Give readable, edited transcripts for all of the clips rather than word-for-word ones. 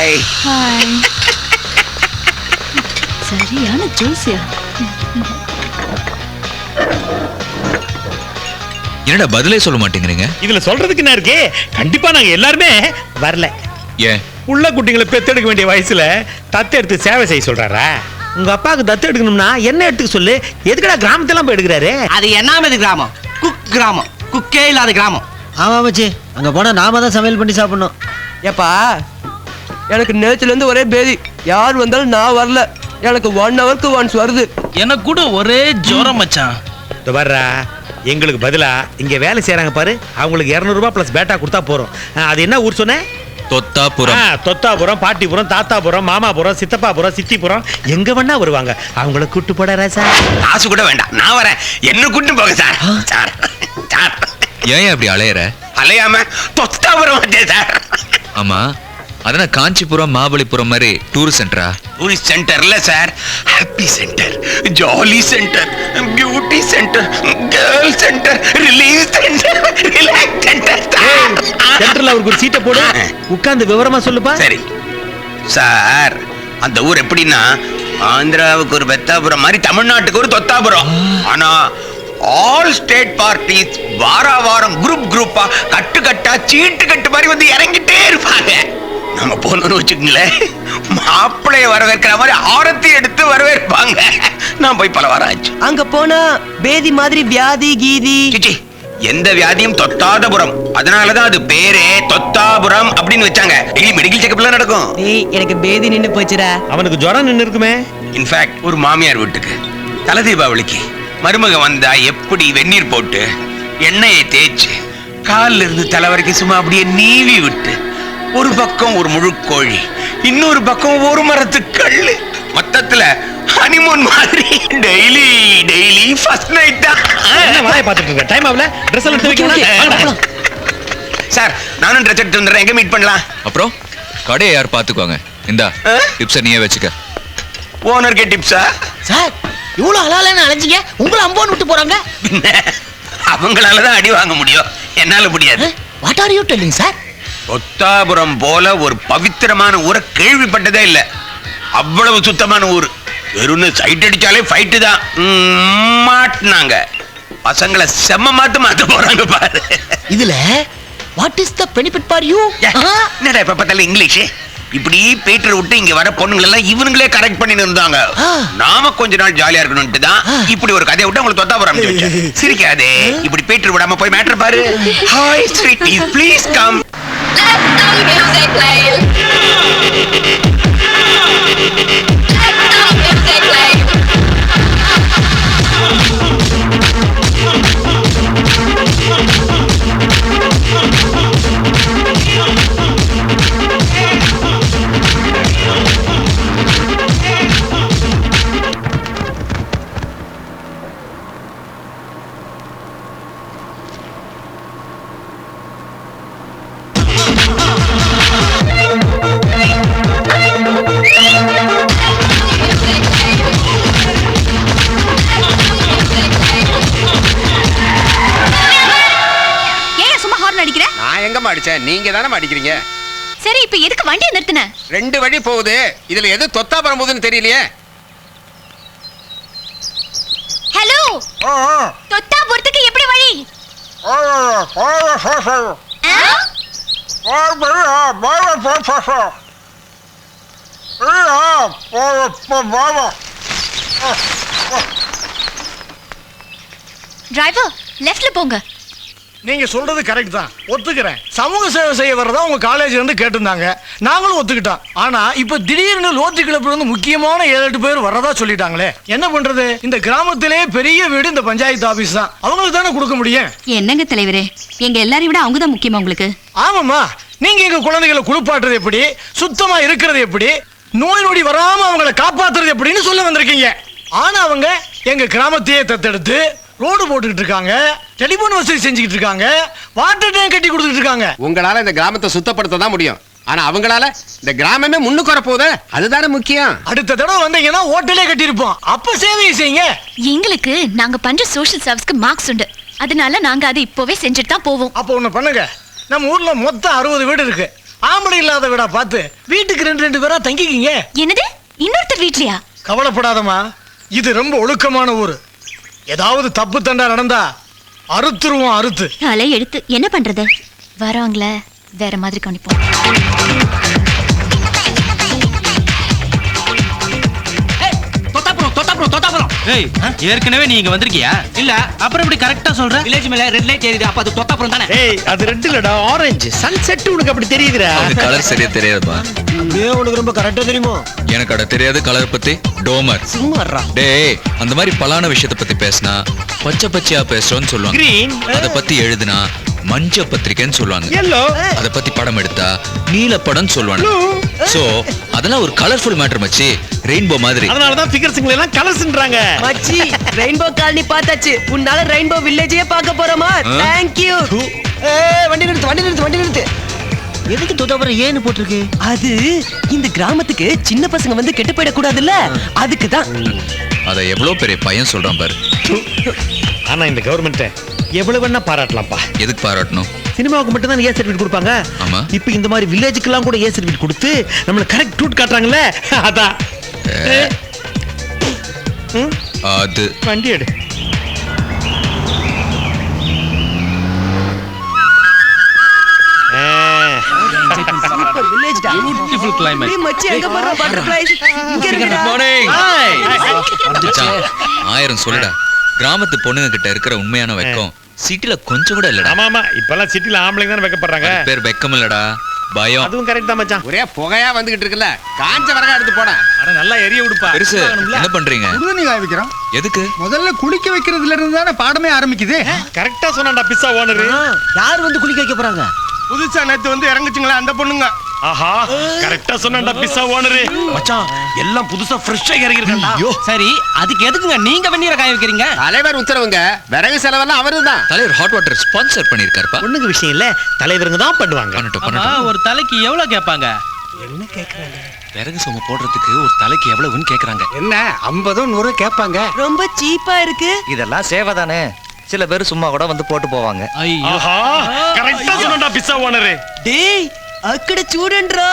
Hi. Hi. சரியான Josiah. என்னடா பதிலே சொல்ல மாட்டேங்கிறீங்க? இதுல சொல்றதுக்கு என்ன இருக்கு? கண்டிப்பா நாங்க எல்லாருமே வரல. ஏன்? உள்ள குட்டிங்களை பெத்தெடுக்க வேண்டிய வயசுல தத்தெடுத்து சேவை செய்ய சொல்றாரா? உங்க அப்பாவுக்கு தத்து எடுக்கணும்னா என்ன எடுத்துக்க சொல்லு. எதுக்கடா கிராமத்தெல்லாம் போய் எடுக்கிறாரு? அது என்னாமது கிராமம்? குக் கிராமம். குக்கே இல்லாத கிராமம். ஆமா மச்சி, அங்க போனா நாம தான் சமையல் பண்ணி சாப்பிடணும். ஏப்பா எனக்கு நேத்துல இருந்து ஒரே பேதி. யார் வந்தாலும் நான் வரல. எனக்கு 1 ஹவருக்கு ஒன்ஸ் வருது. எனக்கு கூட ஒரே ஜோரம் மச்சான். வர்றா எங்களுக்கு பதிலா இங்க வேலை செய்யறாங்க பாரு, அவங்களுக்கு 200 ரூபாய் பிளஸ் பேட்டா கொடுத்தா போறோம். அது என்ன ஊர் சொன்ன? தொத்தாபுரம். தொத்தாபுரம், பாட்டிபுரம், தாத்தாபுரம், மாமாபுரம், சித்தப்பாபுரம், சித்திபுரம், எங்க வேணா வருவாங்க. அவங்கள கூட்டு போட ராசா. காசு கூட வேண்டாம், நான் வரேன். என்ன கூட்டு போக சார். சார் சார் ஏன் அப்படி அலையற? அலையாம தொத்தாபுரம் வந்தேன் சார். ஆமா, அதனால காஞ்சிபுரம் மாபலிபுரம் மாதிரி டூரிஸ்ட் சென்டரா? டூரிஸ்ட் சென்டர்ல sir, happy centre, jolly centre, beauty centre, girl centre, relief centre, relax centre. சென்டர்ல அவருக்கு ஒரு சீட்டை போடு, உட்கார்ந்து விவரமா சொல்லுப்பா. சரி சார், அந்த ஊர் எப்படின்னா ஆந்திராவுக்கு ஒரு பெத்தாபுரம் மாதிரி தமிழ்நாட்டுக்கு ஒரு தொத்தாபுரம். ஆனா ஆல் ஸ்டேட் பார்ட்டிஸ் வாரம் குரூப்பா கட்டு கட்டா சீட்டு கட்டு மாதிரி வந்து இறங்கிட்டே இருப்பாங்க. நம்ம போனோம்னு வச்சுக்கங்களேன், மாப்பிள்ளைய வரவேற்கிற மாதிரி ஆரத்தி எடுத்து வரவேற்பாங்க. நான் போய் பல வாரம் ஆச்சு. அங்க போனா பேதி மாதிரி வியாதி கீதி சிச்சி, எந்த வியாதியும் தொத்தாதபுரம். அதனாலதான் அது பேரே தொத்தாபுரம் அப்படின்னு வச்சாங்க. டெய்லி மெடிக்கல் செக்அப்லாம் நடக்கும். ஏய் எனக்கு பேதி நின்னு போச்சுடா. அவனுக்கு ஜுரம் நின்னு இருக்குமே. இன்ஃபேக்ட் ஒரு மாமியார் வீட்டுக்கு தலை தீபாவளிக்கு மருமக வந்தா எப்படி வெந்நீர் போட்டு எண்ணெயை தேய்ச்சு காலில் இருந்து தலை வரைக்கும் சும்மா அப்படியே நீவி விட்டு, ஒரு பக்கம் ஒரு முழு கோழி, இன்னொரு பக்கம் ஒரு மரத்து கல்லு, மொத்தத்துல ஹனிமூன் மாதிரி டெய்லி ஃபர்ஸ்ட் நைட் தான். வாயை பார்த்துட்டு இருக்க டைம் ஆகல. ட்ரெஸ் எல்லாம் எடுத்து வைக்கணும். சார் நானும் ட்ரெஸ் எடுத்து வந்துடுறேன். எங்க மீட் பண்ணலாம்? அப்புறம் கடையை யார் பாத்துக்குவாங்க? இந்தா டிப்ஸை நீயே வச்சுக்க. ஓனர்கே டிப்ஸா? சார் இவ்வளவு அலாலன்னு அலைஞ்சிங்க, உங்களை அம்போன்னு விட்டு போறாங்க. அவங்களாலதான் அடி வாங்க முடியும், என்னால முடியாது. What are you telling sir? Thothapuram போல ஒரு பவித்திரமான ஊரை கேள்விப்பட்டதே இல்ல. அவ்வளவு சுத்தமான ஊர். வெறும் சைட் அடிச்சாலே ஃபைட்டு தான். மாட்டினாங்க பசங்களை செம்ம மாத்த போறாங்க பாரு. இதுல what is the benefit for you? என்னடா இப்ப பார்த்தாலும் இங்கிலீஷ். இப்படி பீட்டர் விட்டு இங்க வர பொண்ணுங்க எல்லாம் இவனுங்களே கரெக்ட் பண்ணி இருந்தாங்க. நாம கொஞ்ச நாள் ஜாலியா இருக்கணும்ட்டு தான் இப்படி ஒரு கதையை விட்டு உங்களுக்கு தொத்தாபுரம் வச்சேன். சிரிக்காதே, இப்படி பீட்டர் விடாம போய் மேட்டர் பாரு. Hi sweetie, please come. அடிச்சேன், நீங்க தானே அடிக்கிறீங்க. சரி, இப்ப எதுக்கு வண்டியை நிறுத்தின? 2 வழி போகுது, இதுல எது தொத்தாபுரம் போகுதுன்னு தெரியலையே. ஹலோ, தொத்தாபுரத்துக்கு எப்படி வழி? டிரைவர், லெஃப்ட்ல போங்க. நீங்க சொல்றது கரெக்ட் தான், ஒத்துக்கிறேன். சமூக சேவை செய்ய வரதா உங்க காலேஜ்ல இருந்து கேட்டிருந்தாங்க, நாங்களும் ஒத்துக்கிட்டோம். ஆனா இப்ப திடீர்னு லோத்தி கிளப்ல இருந்து முக்கியமான 7-8 பேர் வரதா சொல்லிட்டாங்களே, என்ன பண்றது? இந்த கிராமத்திலே பெரிய வீடு இந்த பஞ்சாயத்து ஆபீஸ் தான், அவங்களுக்கு தானே கொடுக்க முடியும். என்னங்க தலைவரே, எங்க எல்லாரையும் விட அவங்க தான் முக்கியமா உங்களுக்கு? ஆமாமா, நீங்க எங்க குழந்தைகளை குளிப்பாட்டுறது எப்படி, சுத்தமா இருக்கிறது எப்படி, நோய் நொடி வராம அவங்களை காப்பாத்துறது எப்படின்னு சொல்ல வந்திருக்கீங்க. ஆனா அவங்க எங்க கிராமத்தையே தத்தெடுத்து ரோடு போட்டுக்கிட்டு இருக்காங்க, டெலிபோன் வசதி செஞ்சுக்கிட்டு இருக்காங்க, வாட்டர் டேங்க் கட்டி கொடுத்துட்டு இருக்காங்க. உங்களால இந்த கிராமத்தை சுத்தப்படுத்த தான் முடியும், ஆனா அவங்களால இந்த கிராமமே முன்னுக்கு வர போகுது, அதுதானே முக்கியம். அடுத்த தடவை வந்தீங்கன்னா ஹோட்டலே கட்டியிருப்போம், அப்ப சேவையை செய்யுங்க. எங்களுக்கு நாங்க பண்ற சோஷியல் சர்வீஸ்க்கு மார்க்ஸ் உண்டு, அதனால நாங்க அதை இப்பவே செஞ்சுட்டு தான் போவோம். அப்போ ஒண்ணு பண்ணுங்க, நம்ம ஊர்ல மொத்தம் 60 வீடு இருக்கு, ஆம்பளை இல்லாத வீடா பார்த்து வீட்டுக்கு ரெண்டு பேரா தங்கிக்கிங்க. என்னது இன்னொருத்தர் வீட்லயா? கவலைப்படாதம்மா, இது ரொம்ப ஒழுக்கமான ஊரு. ஏதாவது தப்பு தண்டா நடந்தா அறுத்துருவோம், அறுத்து. தலை எடுத்து என்ன பண்றது? வரவங்கள வேற மாதிரி கவனிப்போம். தொத்தாப்புறம். ஏய் ஏற்கனவே நீ இங்க வந்திருக்கியா? இல்ல அப்புறம் இப்படி கரெக்டா சொல்ற? வில்லேஜ் மேல ரெட் லைட் எரியுது, அப்ப அது தொத்தாப்புறம் தானே? ஏய் அது ரெட் இல்லடா, ஆரஞ்சு. சன்செட் உனக்கு அப்படி தெரியுதுடா. அவனுக்கு கலர் சரியா தெரியாதுப்பா. உனக்கு ரொம்ப கரெக்டா தெரியுமோ? எனக்கு அட தெரியாது கலர் பத்தி. டோமர் சும்மாறா. டேய் அந்த மாதிரி பலான விஷயத்தை பத்தி பேசினா பச்சை பச்சையா பேசுறோம்னு சொல்லுவாங்க. Green. அத பத்தி எழுதுனா மஞ்ச பத்திரிக்கைன்னு சொல்லுவாங்க. Yellow. அத பத்தி படம் எடுத்தா நீல படம்னு சொல்லுவாங்க. சோ அதெல்லாம் ஒரு கலர்ஃபுல் மேட்டர் மச்சி. ரெயின்போ மாதிரி. அதனால தான் ஃபிகர்ஸ்ங்க எல்லாம் கலர்ஸ்ன்றாங்க. மச்சி ரெயின்போ காலனி பார்த்தாச்சு. உன்னால ரெயின்போ வில்லேஜே பார்க்க போறோமா? Thank you. வண்டி நிறுத்து. எதுக்கு தொத்தாபுரம் ஏன்னு போட்டிருக்கு? அது இந்த கிராமத்துக்கு சின்ன பசங்க வந்து கெட்டு போயிடக்கூடாதுல்ல, அதுக்கு தான். அத எவ்வளவு பெரிய பையன் சொல்றான் பாரு. ஆனா இந்த கவர்மெண்ட் எவ்வளவு வேணா பாராட்டலாம்ப்பா. எதுக்கு பாராட்டணும்? சினிமாவுக்கு மட்டும் தான் ஏ சர்டிஃபிகேட் கொடுப்பாங்க. ஆமா. இப்போ இந்த மாதிரி வில்லேஜுக்கெல்லாம் கூட ஏ சர்டிஃபிகேட் கொடுத்து நம்மள கரெக்ட் ரூட் காட்டுறாங்கல்ல, அதான். அது வண்டி எடு. வில்லேஜ் டா. Beautiful climate. டேய் மச்சி எங்க போற பட்டர்ஃப்ளைஸ்? இங்க இருக்குடா. மச்சான், 1000 சொல்லுடா. கிராமத்து பொண்ணுங்க கிட்ட இருக்கிற உண்மையான வெக்கம் சிட்டில கொஞ்சம் கூட இல்லடா. ஆமா ஆமா, இப்பெல்லாம் சிட்டில ஆம்பளைங்க தான் வைக்கப்படுறாங்க. அது பேர் வெக்கம் இல்லடா, பயம். அதுவும் கரெக்ட் தான் மச்சான். ஒரே புகையா வந்துகிட்டு இருக்குல்ல, காஞ்ச வரகா எடுத்து போட. அட நல்லா எரிய விடுப்பா. பெருசு என்ன பண்றீங்க? சுடுதண்ணி காய வைக்கிறோம். எதுக்கு? முதல்ல குளிக்க வைக்கிறதுல இருந்து தானே பாடமே ஆரம்பிக்குது. கரெக்டா சொன்னான்டா பிஸ்ஸா ஓனர். யார் வந்து குளிக்க வைக்க போறாங்க? புதுசா நேத்து வந்து இறங்குச்சுங்களா அந்த பொண்ணுங்க. ஆஹா, கரெக்டா சொன்னான்டா பிஸ்ஸா ஓனர். மச்சான் எல்லாம் புதுசா ஃப்ரெஷ்ஷா இறங்கி இருக்கா. சரி அதுக்கு எதுக்குங்க நீங்க வெந்நீரை காய வைக்கிறீங்க? தலைவர் உத்தரவுங்க, விறகு செலவெல்லாம் அவருதான். தலைவர் ஹாட் வாட்டர் ஸ்பான்சர் பண்ணிருக்காருப்பா. பொண்ணுங்க விஷயம் இல்ல, தலைவருங்க தான் பண்ணுவாங்க. பண்ணட்டும். ஒரு தலைக்கு எவ்வளவு கேட்பாங்க? விறகு சும்மா போடுறதுக்கு ஒரு தலைக்கு எவ்வளவுன்னு கேக்குறாங்க. என்ன 50 100 கேட்பாங்க. ரொம்ப சீப்பா இருக்கு. இதெல்லாம் சேவை தானே, சில பேர் சும்மா கூட வந்து போட்டு போவாங்க. ஆஹா, கரெக்டா சொன்னான்டா பிஸ்ஸா ஓனர். டேய் అక్కడ చూడండిరా.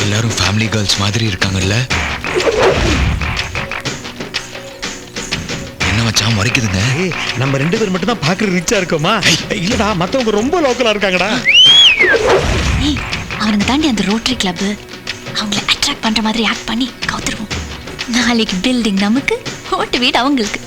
எல்லாரும் ஃபேமிலி கேர்ள்ஸ் மாதிரி இருக்காங்கல்ல. என்ன மச்சான் முறைக்குதுங்க? நம்ம 2 பேர் மட்டும் தான் பாக்குற ரிச்சா இருக்கோமா? இல்லடா, மத்தவங்க ரொம்ப லோக்கலா இருக்காங்கடா. ஏய் அவனுங்க தாண்டி அந்த ரோட்டரி கிளப் அவங்கள அட்ராக்ட் பண்ற மாதிரி ஆக்ட் பண்ணி கவுத்துருவோம். நாளைக்கு பில்டிங் நமக்கு, ஓட்டு வீடு அவங்களுக்கு.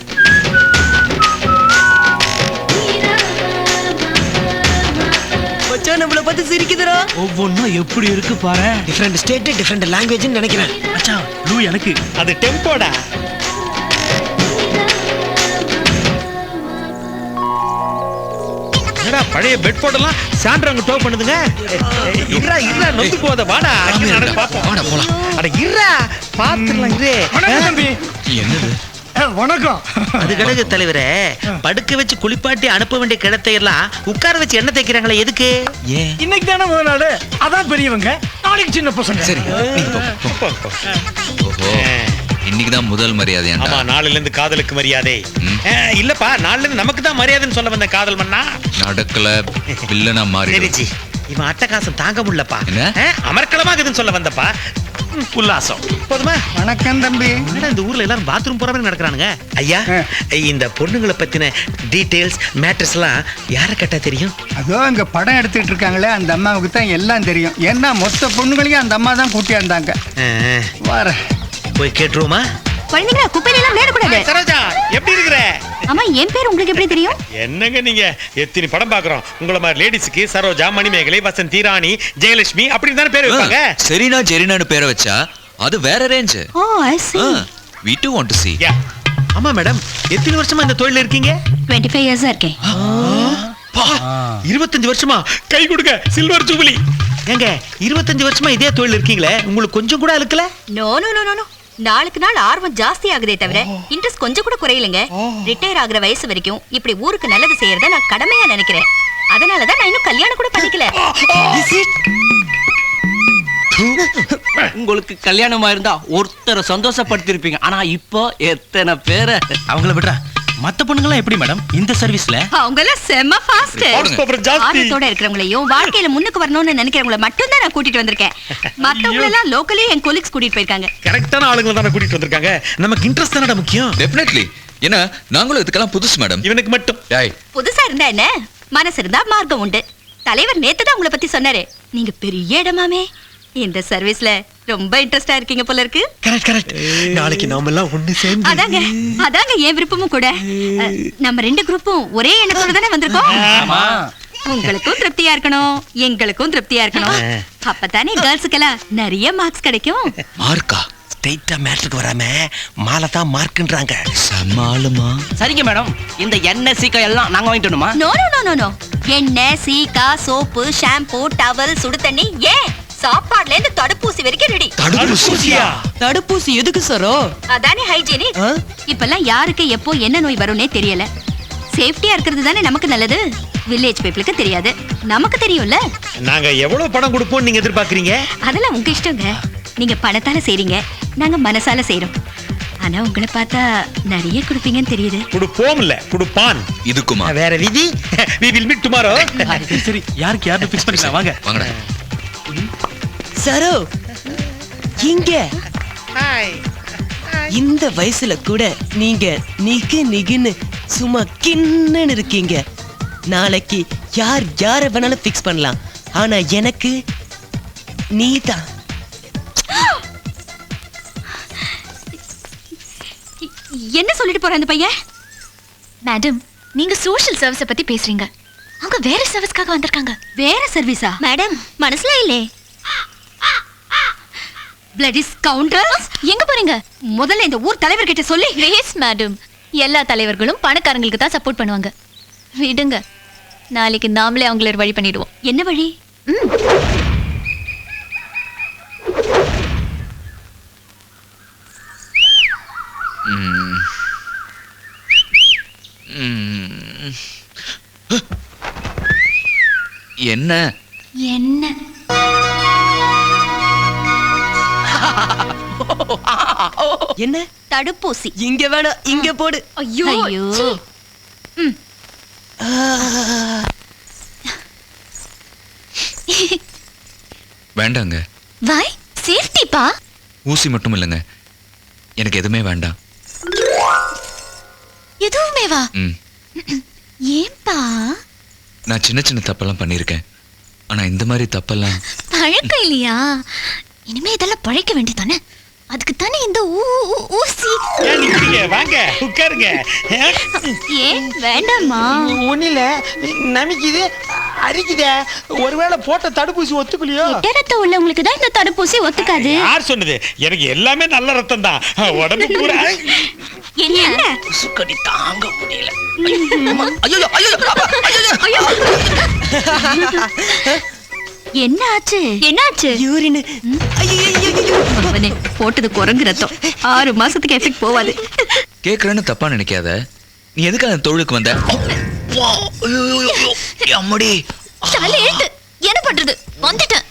மச்சான் நம்மள பார்த்து சிரிக்குதுடா. ஒவ்வொன்னும் எப்படி இருக்கு பாரு. டிஃபரெண்ட் ஸ்டேட் டிஃபரெண்ட் லாங்குவேஜ்னு நினைக்கிறேன். மச்சான் லூ எனக்கு அது டெம்போடா. என்னடா பழைய பெட் போட்டெல்லாம் சாண்ட்ராங்க டோ பண்ணுதுங்க. இருடா நொந்து போத வாடா. அங்க நடந்து பாப்போம். வாடா போலாம். அட இருடா பாத்துறலாம் இரு. வணக்கம் தம்பி. என்னது? வணக்கம். அது கிடக்கு தலைவரே, படுக்க வச்சு குளிப்பாட்டி அனுப்ப வேண்டிய கிடத்தை எல்லாம் உட்கார வச்சு எண்ணெய் தேய்க்கிறாங்களே, எதுக்கு? இன்னைக்கு தானே முதல் நாள், அதான் பெரியவங்க, நாளைக்கு சின்ன பசங்க. சரி நீங்க போ. ஓஹோ, இன்னைக்குதான் முதல் மரியாதையாண்டா. ஆமா, நாளைல இருந்து காதலுக்கு மரியாதை. ம். இல்லப்பா, நாளைல இருந்து நமக்கு தான் மரியாதைன்னு சொல்ல வந்த காதல் மண்ணா. நடக்கல வில்லனா மாறி. சரிச்சி, இவன் அட்டகாசம் தாங்க முடியலப்பா. என்ன? அமர்க்கலமாகுதுன்னு சொல்ல வந்தப்பா. உல்லாசம் போதுமா? வணக்கம் தம்பி. என்னடா இந்த ஊர்ல எல்லாரும் பாத்ரூம் போற மாதிரி நடக்கிறானுங்க. ஐயா, இந்த பொண்ணுங்களை பத்தின டீடைல்ஸ் மேட்டர்ஸ் எல்லாம் யார கேட்டா தெரியும்? அதோ இங்க படம் எடுத்துட்டு இருக்காங்களே அந்த அம்மாவுக்கு தான் எல்லாம் தெரியும். ஏன்னா மொத்த பொண்ணுங்களையும் அந்த அம்மா தான் கூட்டி வந்தாங்க. வர போய் கேட்டுருவோமா? குழந்தைங்களா குப்பையில எல்லாம் விளையாடக்கூடாது. சரோஜா, எப்படி இருக்கிற? ஆமா, என் பேர் உங்களுக்கு எப்படி தெரியும்? என்னங்க நீங்க எத்தனை படம் பாக்குறோம். உங்கள மாதிரி லேடிஸ்க்கு சரோஜா, மணிமேகலை, வசந்தி, ராணி, ஜெயலட்சுமி அப்படின்னு தானே பேர் வைப்பாங்க. சரினா ஜெரினான்னு பேரை வச்சா அது வேற range. Oh I see. We too want to see. ஆமா மேடம், எத்தனை வருஷமா இந்த தொழில இருக்கீங்க? 25 years இருக்கேன். 25 வருஷமா? கை கொடுங்க, சில்வர் ஜூபிலி. ஏங்க 25 வருஷமா இதே தொழில் இருக்கீங்களே, உங்களுக்கு கொஞ்சம் கூட அழுக்கல? No no no no. நாளுக்கு நாள் ஆர்வம் ஜாஸ்தி ஆகுதே தவிர இன்ட்ரெஸ்ட் கொஞ்சம் கூட குறையலங்க. ரிட்டையர் ஆகுற வயசு வரைக்கும் இப்படி ஊருக்கு நல்லது செய்யறத நான் கடமையா நினைக்கிறேன். அதனாலதான் நான் இன்னும் கல்யாணம் கூட பண்ணிக்கல. உங்களுக்கு கல்யாணமா இருந்தா ஒருத்தரை சந்தோஷப்படுத்திருப்பீங்க. ஆனா இப்போ எத்தனை பேரை அவங்கள விடுறா. மத்த பொண்ணுங்களாம் எப்படி மேடம் இந்த சர்வீஸ்ல? அவங்க எல்லாம் செம்ம ஃபாஸ்ட். ஆர்வத்தோட இருக்கிறவங்களையும் வாழ்க்கையில முன்னுக்கு வரணும்னு நினைக்கிறவங்கள மட்டும் தான் நான் கூட்டிட்டு வந்திருக்கேன். மத்தவங்க எல்லாம் லோக்கலே என் கொலீக்ஸ் கூட்டிட்டு போயிருக்காங்க. கரெக்டான ஆளுங்களை தானே கூட்டிட்டு வந்திருக்காங்க. நமக்கு இன்ட்ரெஸ்ட் தானடா முக்கியம். டெஃபினெட்லி. ஏன்னா நாங்களும் இதுக்கெல்லாம் புதுசு மேடம். இவனுக்கு மட்டும் புதுசா இருந்தா என்ன, மனசு இருந்தா மார்க்கம் உண்டு. தலைவர் நேத்து தான் உங்களை பத்தி சொன்னாரு. நீங்க பெரிய இடமாமே. இந்த சர்வீஸ்ல ரொம்ப இன்ட்ரெஸ்டா இருக்கீங்க போல இருக்கு. கரெக்ட். நாளைக்கு நாம எல்லாம் ஒண்ணு சேர்ந்து அதாங்க என் விருப்பமும் கூட. நம்ம ரெண்டு குரூப்பும் ஒரே எண்ணத்தோட தானே வந்திருக்கோம். உங்களுக்கும் திருப்தியா இருக்கணும், எங்களுக்கும் திருப்தியா இருக்கணும். அப்பதானே கேர்ள்ஸுக்கெல்லாம் நிறைய மார்க்ஸ் கிடைக்கும். மார்க்கா? ஸ்ட்ரைட்டா மேட்ருக்கு வராம மாலை தான் மார்க்ன்றாங்க. சமாளுமா? சரிங்க மேடம், இந்த எண்ணெய் சீக்கா எல்லாம் நாங்க வாங்கிட்டு வரணுமா? நோ. எண்ணெய், சீக்கா, சோப்பு, ஷாம்பு, டவல், சுடு தண்ணி, ஏன் சாப்பாடுல இருந்து தடுப்பூசி வரைக்கும் ரெடி. தடுப்பூசியா? தடுப்பூசி எதுக்கு சாரோ? அதானே ஹைஜீனிக். இப்பெல்லாம் யாருக்கு எப்போ என்ன நோய் வரும்னே தெரியல. சேஃப்டியா இருக்கிறது தானே நமக்கு நல்லது. வில்லேஜ் பீப்புளுக்கு தெரியாது, நமக்கு தெரியும்ல. நாங்க எவ்வளவு பணம் கொடுப்போம் நீங்க எதிர்பார்க்கறீங்க? அதெல்லாம் உங்க இஷ்டங்க. நீங்க பணத்தால செய்றீங்க, நாங்க மனசால செய்றோம். ஆனா உங்களை பார்த்தா நிறைய கொடுப்பீங்கன்னு தெரியுது. கொடுப்போம்ல, கொடுப்பான். இதுக்குமா? வேற விதி. We will meet tomorrow. சரி, யாருக்கு யாரு ஃபிக்ஸ் பண்ணிக்கலாம் வாங்க. வாங்கடா. சரோ இங்க இந்த வயசுல கூட நீங்க நிகின்னு சும்மா கின்னு இருக்கீங்க. நாளைக்கு யார வேணாலும் ஃபிக்ஸ் பண்ணலாம். ஆனா எனக்கு நீதான். என்ன சொல்லிட்டு போற அந்த பையன்? மேடம், நீங்க சோஷியல் சர்வீஸ பத்தி பேசுறீங்க. அவங்க வேற சர்வீஸ்க்காக வந்திருக்காங்க. வேற சர்வீஸா? மேடம், மனசுல இல்லே. பிளடி ஸ்கவுண்டர்ஸ். எங்க போறீங்க? முதல்ல இந்த ஊர் தலைவர் கிட்ட சொல்லி. ப்ளீஸ் மேடம், எல்லா தலைவர்களும் பணக்காரங்களுக்கு தான் சப்போர்ட் பண்ணுவாங்க. விடுங்க, நாளைக்கு நாமளே அவங்கள வழி பண்ணிடுவோம். என்ன வழி? என்ன என்ன? என்ன? தடுப்பூசி. இங்க வேணாம், இங்க போடு. ஐயோ. வேண்டாங்க. வை சேஃப்டி பா. ஊசி மட்டும் இல்லைங்க, எனக்கு எதுவுமே வேண்டாம். எதுவுமே வா? ஏன்பா? நான் சின்ன சின்ன தப்பெல்லாம் பண்ணியிருக்கேன். ஆனா இந்த மாதிரி தப்பெல்லாம் பழக்கம் இல்லையா? இனிமே இதெல்லாம் பழைக்க வேண்டியதானே. அதுக்கு தானே இந்த ஊசி. வாங்க உட்காருங்க. ஏன் வேண்டாமா? ஒண்ணில நமிக்குது, அரிக்குதே. ஒருவேளை போட்ட தடுப்பூசி ஒத்துக்கலையோ? ரத்தம் உள்ளவங்களுக்கு தான் இந்த தடுப்பூசி ஒத்துக்காது. யார் சொன்னது? எனக்கு எல்லாமே நல்ல ரத்தம் தான். உடம்பு பூரா என்ன? சுக்கடி தாங்க முடியல. என்ன ஆச்சு? என்னாச்சு? யூரின். அவனே போட்டது குரங்கு ரத்தம். 6 மாசத்துக்கு எஃபெக்ட் போவாது. கேக்குறேன்னு தப்பா நினைக்காத. நீ எதுக்கு அந்த தொழிலுக்கு வந்த? அம்மாடி, தலை எழுத்து. என்ன பண்றது? வந்துட்டேன்.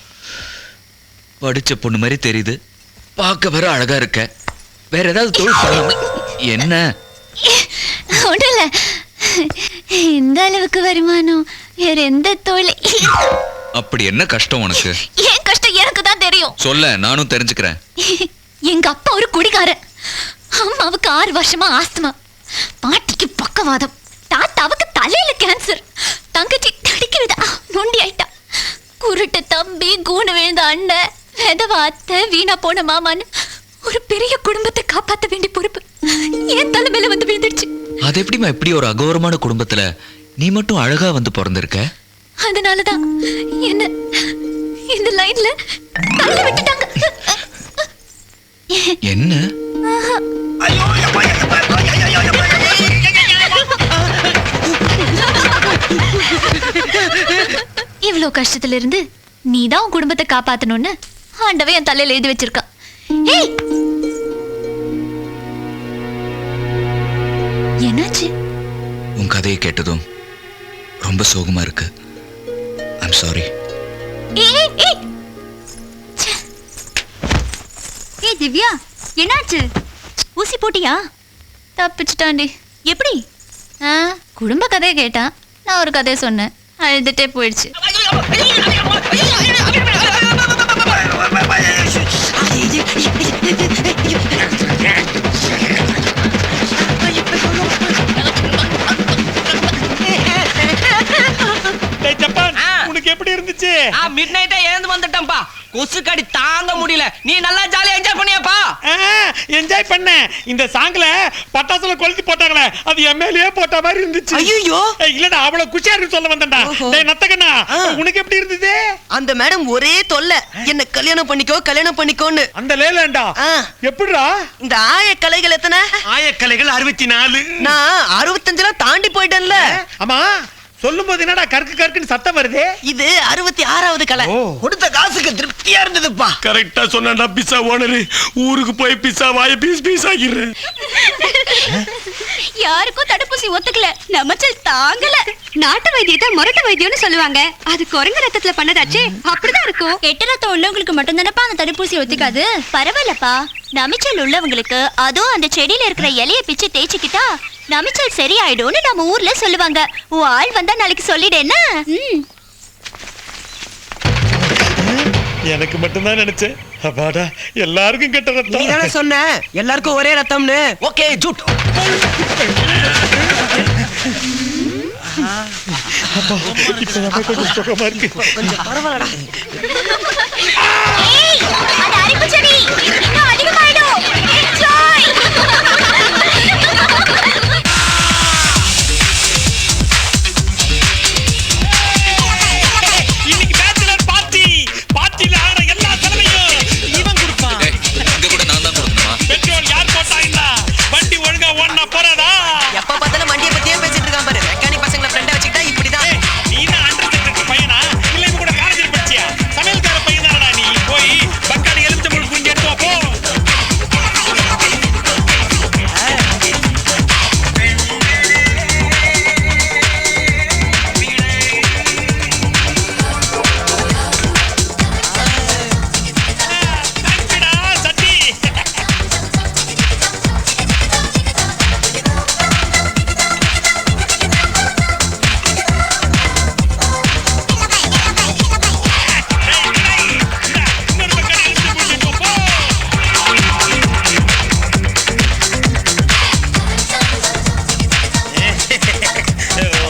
படிச்ச பொண்ணு மாதிரி தெரியுது, பார்க்க வேற அழகா இருக்க. வேற ஏதாவது தொழில் பண்ணலாம். என்ன? ஒன்றும் இல்ல, இந்த அளவுக்கு வருமானம் வேற எந்த தொழில். அப்படி என்ன கஷ்டம் உனக்கு? ஏன் கஷ்டம் எனக்கு தான் தெரியும். சொல்ல, நானும் தெரிஞ்சுக்கிறேன். எங்க அப்பா ஒரு குடிகாரன். அம்மாவுக்கு 6 வருஷமா ஆஸ்துமா, பாட்டிக்கு பக்கவாதம், தாத்தாவுக்கு தலையில கேன்சர், தங்கச்சி தடிக்கிறதா நொண்டி ஆயிட்டா, குருட்டு தம்பி, கூணு விழுந்த அண்ணன், வெதவாத்த, வீணா போன மாமான்னு ஒரு பெரிய குடும்பத்தை காப்பாத்த வேண்டிய பொறுப்பு என் தலைமையில வந்து விழுந்துடுச்சு. அது எப்படிமா இப்படி ஒரு அகோரமான குடும்பத்துல நீ மட்டும் அழகா வந்து பிறந்திருக்க? அதனாலதான் என்ன இந்த லைன்ல தள்ளி விட்டுட்டாங்க. என்ன? இவ்ளோ கஷ்டத்துல இருந்து நீதான் உன் குடும்பத்தை காப்பாத்தணும்னு ஆண்டவே என் தலையில எழுதி வச்சிருக்கா. ஏய், கதையை கேட்டதும் ரொம்ப சோகமா இருக்கு. I'm sorry. ஏய் திவ்யா, என்னாச்சு? ஊசி போட்டியா? தப்பிச்சுட்டாண்டி. எப்படி? குடும்ப கதையை கேட்டான், நான் ஒரு கதையை சொன்னேன், அழுதுட்டே போயிடுச்சு. உனக்கு எப்படி இருந்துச்சு? மிட் நைட்டா எழுந்து வந்துட்டேன்ப்பா. கொசு கடி தாங்க முடியல. நீ நல்லா ஜாலியா என்ஜாய் பண்ணியாப்பா? என்ஜாய் பண்ண. இந்த சாங்ல பட்டாசுல கொளுத்தி போட்டாங்களே, அது எம்எல்ஏ போட்ட மாதிரி இருந்துச்சு. ஐயோ இல்லடா, அவ்வளவு குஷியா சொல்ல வந்தேன்டா. டேய் நத்தகண்ணா, உனக்கு எப்படி இருந்துது? அந்த மேடம் ஒரே தொல்லை, என்ன கல்யாணம் பண்ணிக்கோன்னு. அந்த லேலண்டா எப்படிடா? இந்த ஆயக்கலைகள் எத்தனை? ஆயக்கலைகள் 64. நான் 65 தாண்டி போயிட்டேன்ல. ஆமா, சொல்லும் போது என்னடா கருக்கு கருக்குன்னு சத்தம் வருது? இது 66வது கலை. கொடுத்த காசுக்கு திருப்தியா இருந்ததுப்பா. கரெக்டா சொன்னா பிஸா ஓனரு. ஊருக்கு போய் பிஸா வாய பீஸ் ஆகிடுறேன். யாருக்கும் தடுப்பூசி ஒத்துக்கல, நமச்சல் தாங்கல. நாட்டு வைத்தியத்தை முரட்டு வைத்தியம்னு சொல்லுவாங்க. அது குரங்கு ரத்தத்துல பண்ணதாச்சே, அப்படிதான் இருக்கும். எட்டு ரத்தம் உள்ளவங்களுக்கு மட்டும் தானப்பா அந்த தடுப்பூசி ஒத்துக்காது. பரவாயில்லப்பா, நமிச்சல் உள்ளவங்களுக்கு அதுவும் அந்த செடியில இருக்கிற இலைய பிச்சு தேய்ச்சிக்கிட்டா நமிச்சல் சரியாயிடும்னு நம்ம ஊர்ல சொல்லுவாங்க. உன் ஆள் வந்தா நாளைக்கு சொல்லிடேன்னா. எனக்கு மட்டும்தான் நினைச்சேன். அப்பாடா, எல்லாருக்கும் கெட்ட ரத்தம். நீ தானே சொன்ன எல்லாருக்கும் ஒரே ரத்தம்னு. Okay Jude. இப்ப கொஞ்சம் சுகமா இருக்கு. கொஞ்சம் பரவாயில்லடா. அது அரிப்பு செடி, இன்னும் அதிகமாயிடும். என்ஜாய். இன்னைக்கு பேச்சுலர் பார்ட்டில ஆன எல்லா தலைமையும் இவன் கொடுப்பான். இங்க கூட நான் தான் கொடுக்கணுமா? பெட்ரோல் யார் போட்டா என்ன? வண்டி ஒழுங்கா ஓடனா போறதா? எப்ப பார்த்தாலும் வண்டியை பத்தியே பேசிட்டு இருக்கான் பாரு. மெக்கானிக் பசங்களை ஃப்ரெண்டா வச்சுக்கிட்டா இப்படிதான். நீ தான் அண்டர் பையனா? இல்ல இவன் கூட காலேஜில் படிச்சியா? சமையல்கார பையன் தானடா நீ. போய் பக்காடி எலுமிச்சம்பழம் புரிஞ்சு எடுத்து வா போ.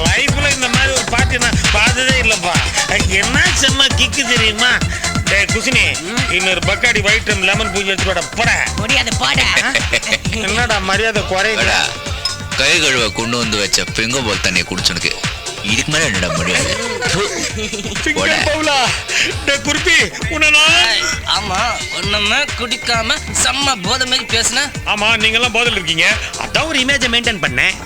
லைஃப்ல இந்த மாதிரி ஒரு பார்ட்டி நான் பார்த்ததே இல்லப்பா. என்ன செம்ம கிக்கு தெரியுமா? டேய் குசினி, இன்னொரு பக்காடி ஒயிட் லெமன் பூஜை எடுத்துட போட. முடியாது போட. என்னடா மரியாதை குறையுதா? கை கழுவ கொண்டு வந்து வச்ச பெங்க போல் தண்ணியை குடிச்சனுக்கு இதுக்கு மேல என்னடா முடியாது? குருப்பி உன்னை நான் ஆமா, ஒண்ணுமே குடிக்காம செம்ம போதை மாதிரி பேசுன. ஆமா, நீங்க எல்லாம் போதில் இருக்கீங்க. அதான் ஒரு இமேஜை மெயின்டைன் பண்ணேன்.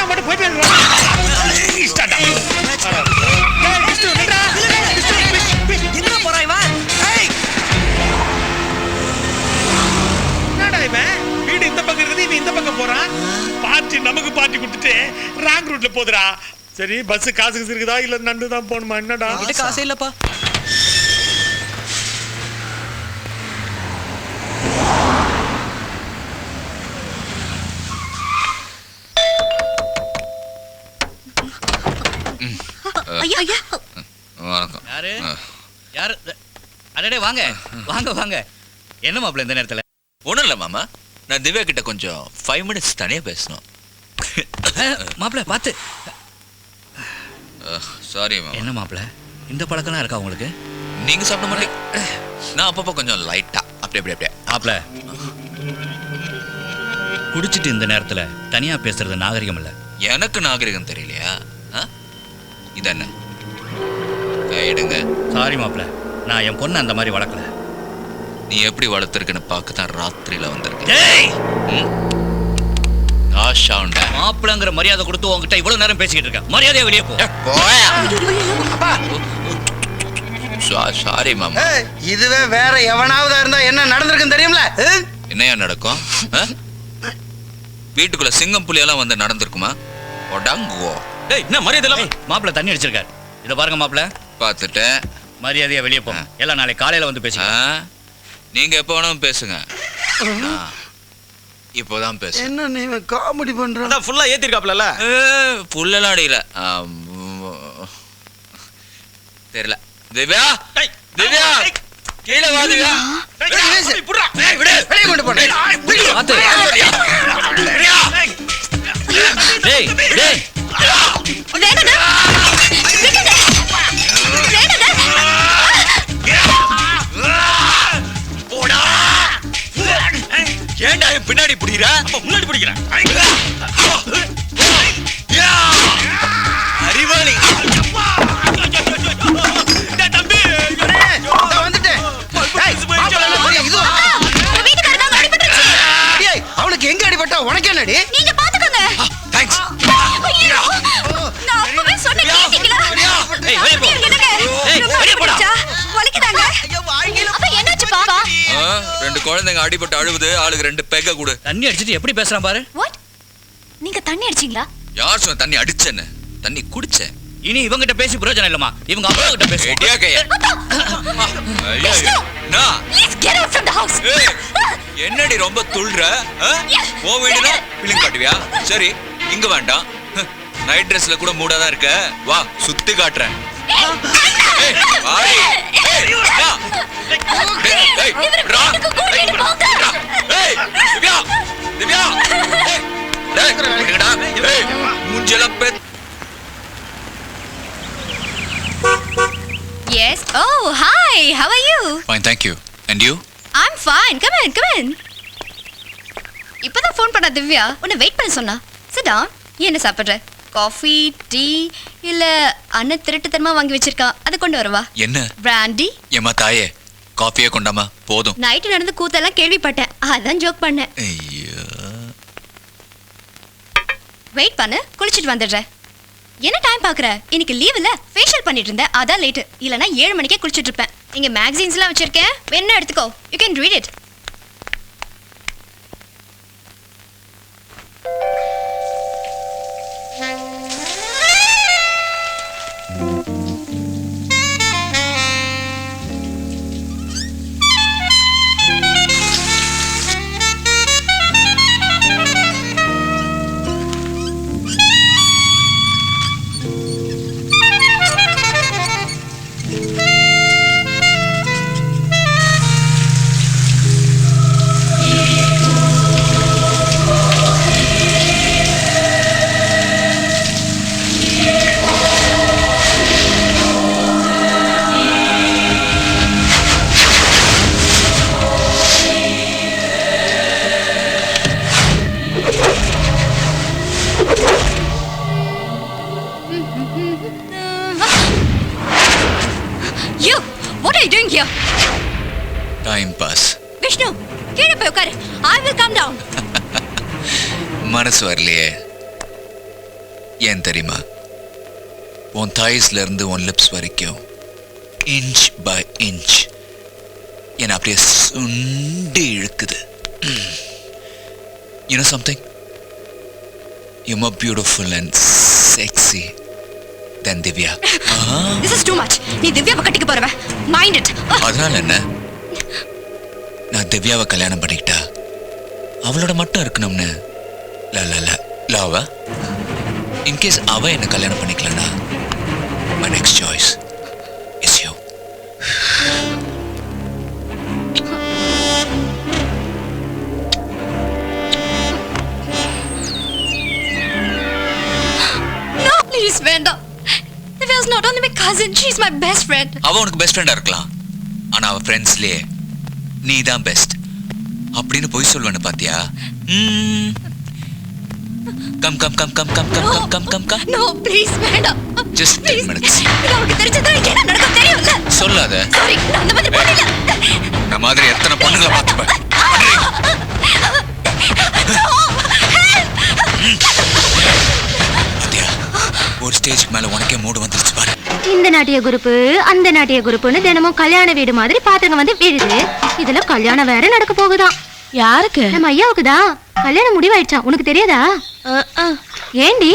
மட்டும் போயிட்டு என்ன போறான் இவன்? என்னடா இவன்? வீடு இந்த பக்கம் இருக்குது, இவன் இந்த பக்கம் போறான். பார்ட்டி நமக்கு பார்ட்டி கொடுத்துட்டு ராங் ரூட்ல போதுடா. சரி, பஸ் காசு இருக்குதா இல்ல நண்டு தான் போகணுமா? என்னடா காசே இல்லப்பா. வணக்கம். யாரு? அடடே வாங்க வாங்க வாங்க. என்ன மாப்பிள்ள இந்த நேரத்துல? ஒண்ணும் இல்ல மாமா, நான் திவ்யா கிட்ட கொஞ்சம் 5 மினிட்ஸ் தனியா பேசணும். மாப்பிள்ள பார்த்து. சாரி மாமா. என்ன மாப்பிள்ள, இந்த பழக்கம்லாம் இருக்கா உங்களுக்கு? நீங்க சாப்பிட மாட்டேன். நான் அப்பப்போ கொஞ்சம் லைட்டா அப்படியே மாப்பிள்ள, குடிச்சிட்டு இந்த நேரத்துல தனியா பேசுறது நாகரிகம் இல்ல. எனக்கு நாகரிகம் தெரியலையா? இது என்ன கையிடுங்க. சாரி மாப்பிள்ள, நான் என் பொண்ணு அந்த மாதிரி வளர்க்கல. நீ எப்படி வளர்த்துருக்குன்னு பார்க்க தான் ராத்திரியில வந்திருக்கேன். மாப்பிள்ளங்கிற மரியாதை கொடுத்து உங்ககிட்ட இவ்வளவு நேரம் பேசிக்கிட்டு இருக்கேன். மரியாதையா வெளியே போ. சாரி மாமா. இதுவே வேற எவனாவதா இருந்தா என்ன நடந்திருக்குன்னு தெரியும்ல? என்னையா நடக்கும்? வீட்டுக்குள்ள சிங்கம் புலியெல்லாம் வந்து நடந்திருக்குமா? ஒடங்குவோ. டேய் என்ன மரியாதை இல்லாம மாப்பிள்ள தண்ணி அடிச்சிருக்காரு. இத பாருங்க மாப்பிள்ள. பார்த்துட்டேன். மரியாதையா வெளியே போங்க. எல்லாம் நாளை காலையில வந்து பேசுங்க. நீங்க எப்போ வேணாலும் பேசுங்க. இப்போதான் பேசு. என்ன நீ காமெடி பண்ற? அதான் ஃபுல்லா ஏத்திருக்காப்ல. ஃபுல்லெல்லாம் அடிக்கல. தெரியல. திவ்யா, திவ்யா கீழே வா திவ்யா. வெளியே கொண்டு போறேன். டேய் டேய் ஏண்டா பின்னாடி பிடிக்கிற? முன்னாடி பிடிக்கிறேன். அறிவாளி. அவனுக்கு எங்க அடிபட்டா உனக்கு என்னடி? நீங்க பாத்துக்கோங்க. தேங்க்ஸ். நான் அப்பவே சொன்னேன் கேட்டீங்களா? ஏய் வெளிய போ. ஏய் வெளிய போடா. வலிக்குதாங்க? அப்ப என்னாச்சு பாப்பா? ரெண்டு குழந்தைங்க அடிபட்டு அழுவுது. ஆளுக்கு 2 பெக்க கொடு. தண்ணி அடிச்சிட்டு எப்படி பேசுறான் பாரு. வாட்? நீங்க தண்ணி அடிச்சீங்களா? யார் சொன்ன தண்ணி அடிச்சேன்னு? தண்ணி குடிச்சேன். இனி இவங்கிட்ட பேசி பிரயோஜனம் இல்லமா. இவங்க அப்பா கிட்ட பேசு. ஏடியா கைய. நான் Please get out from the house. என்னடி ரொம்ப துள்ற? ஓ வீடுனா பிலிம் காட்டுவியா? சரி இங்க வேண்டாம். நைட் ட்ரெஸ்ல கூட மூடா தான் இருக்க. வா சுத்தி காட்டுறேன். ஏய் வாடி. ஏய் வா. ஏய் ரா. ஏய் திவ்யா. திவ்யா. ஏய் விடுங்கடா. ஏய் மூஞ்செல்லாம் பெ. Yes. Oh, hi. How are you? Fine, thank you. And you? I'm fine. Come in, come in. இப்பதான் ஃபோன் பண்ண திவ்யா உன்னை வெயிட் பண்ண சொன்னா. Sit down. நீ என்ன சாப்பிடுற? காஃபி, டீ இல்ல அண்ணன் திருட்டுத்தனமா வாங்கி வச்சிருக்கா அதை கொண்டு வரவா? என்ன? பிராண்டி. ஏமா தாயே காஃபியே கொண்டாமா போதும். நைட்டு நடந்து கூத்தெல்லாம் கேள்விப்பட்டேன். அதான் ஜோக் பண்ணேன். ஐயோ. வெயிட் பண்ணு, குளிச்சிட்டு வந்துடுறேன். என்ன டைம் பாக்குற? இன்னைக்கு லீவ் இல்ல, ஃபேஷியல் பண்ணிட்டு இருந்தேன், அதான் லேட். இல்லனா 7 மணிக்கே குளிச்சிட்டு இருப்பேன். இங்க மேகசின்ஸ்லாம் வச்சிருக்கேன், வேணா எடுத்துக்கோ. You can read it. You, what are you doing here? Time pass. Vishnu, கீழே போய் உட்காரு. I will come down. மனசு வரலையே. ஏன் தெரியுமா? உன் தாய்ஸ்ல இருந்து உன் லிப்ஸ் வரைக்கும் இன்ச் பை இன்ச் என்ன அப்படியே சுண்டி இழுக்குது. You know something? You're more beautiful and sexy than Divya. This is too much. நீ திவ்யாவை கட்டிக்க போறவ. Mind it. அதனால என்ன? நான் திவ்யாவை கல்யாணம் பண்ணிக்கிட்டா அவளோட மட்டும் இருக்கணும்னு லாவா? இன்கேஸ் அவ என்ன கல்யாணம் பண்ணிக்கலன்னா my next choice is you. No, please, வேண்டாம். Divya is not only my cousin, she is my best friend. அவ உனக்கு பெஸ்ட் ஃப்ரெண்டா இருக்கலாம், ஆனா அவ ஃப்ரெண்ட்ஸ்லயே நீ தான் பெஸ்ட் அப்படின்னு போய் சொல்லுவேன்னு பாத்தியா? Come come come come come come come come come come. No, please, வேண்டாம். Just 10 minutes. உனக்கு தெரிஞ்சதா என்ன நடக்கும் தெரியும்ல? சொல்லாத. Sorry, நான் அந்த மாதிரி பண்ணல. இந்த மாதிரி எத்தனை பொண்ணுங்களை பார்த்துப்பேன். ஒரு ஸ்டேஜ்க்கு மேல உனக்கே மூடு வந்துருச்சு பாரு. இந்த நாட்டிய குரூப்பு அந்த நாட்டிய குரூப்புன்னு தினமும் கல்யாண வீடு மாதிரி பாத்திரங்க வந்து விழுது. இதுல கல்யாணம் வேற நடக்க போகுதாம். யாருக்கு? நம்ம ஐயாவுக்கு தான். கல்யாணம் முடிவாயிடுச்சாம். உனக்கு தெரியாதா? ஏண்டி